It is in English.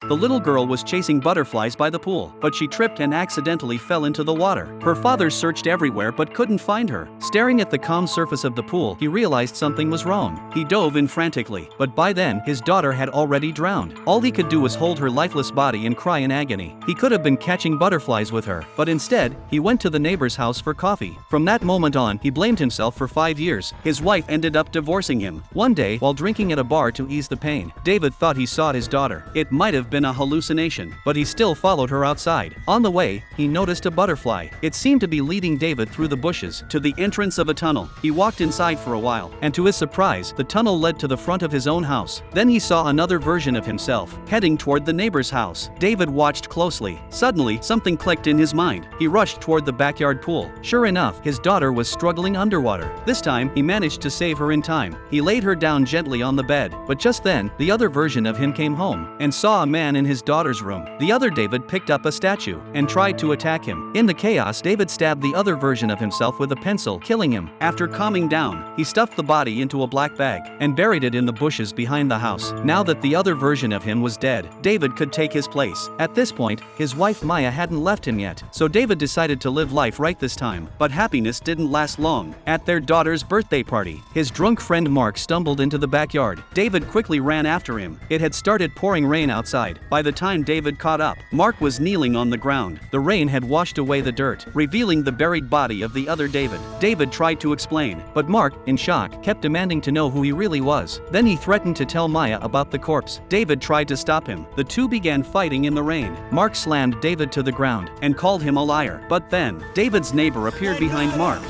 The little girl was chasing butterflies by the pool, but she tripped and accidentally fell into the water. Her father searched everywhere but couldn't find her. Staring at the calm surface of the pool, he realized something was wrong. He dove in frantically, but by then, his daughter had already drowned. All he could do was hold her lifeless body and cry in agony. He could have been catching butterflies with her, but instead, he went to the neighbor's house for coffee. From that moment on, he blamed himself for 5 years. His wife ended up divorcing him. One day, while drinking at a bar to ease the pain, David thought he saw his daughter. It might have been a hallucination, but he still followed her outside. On the way, he noticed a butterfly. It seemed to be leading David through the bushes to the entrance of a tunnel. He walked inside for a while, and to his surprise, the tunnel led to the front of his own house. Then he saw another version of himself, heading toward the neighbor's house. David watched closely. Suddenly, something clicked in his mind. He rushed toward the backyard pool. Sure enough, his daughter was struggling underwater. This time, he managed to save her in time. He laid her down gently on the bed, but just then, the other version of him came home and saw a man in his daughter's room. The other David picked up a statue and tried to attack him. In the chaos, David stabbed the other version of himself with a pencil, killing him. After calming down, he stuffed the body into a black bag and buried it in the bushes behind the house. Now that the other version of him was dead, David could take his place. At this point, his wife Maya hadn't left him yet, so David decided to live life right this time. But happiness didn't last long. At their daughter's birthday party, his drunk friend Mark stumbled into the backyard. David quickly ran after him. It had started pouring rain outside. By the time David caught up, Mark was kneeling on the ground. The rain had washed away the dirt, revealing the buried body of the other David. David tried to explain, but Mark, in shock, kept demanding to know who he really was. Then he threatened to tell Maya about the corpse. David tried to stop him. The two began fighting in the rain. Mark slammed David to the ground and called him a liar. But then, David's neighbor appeared behind Mark.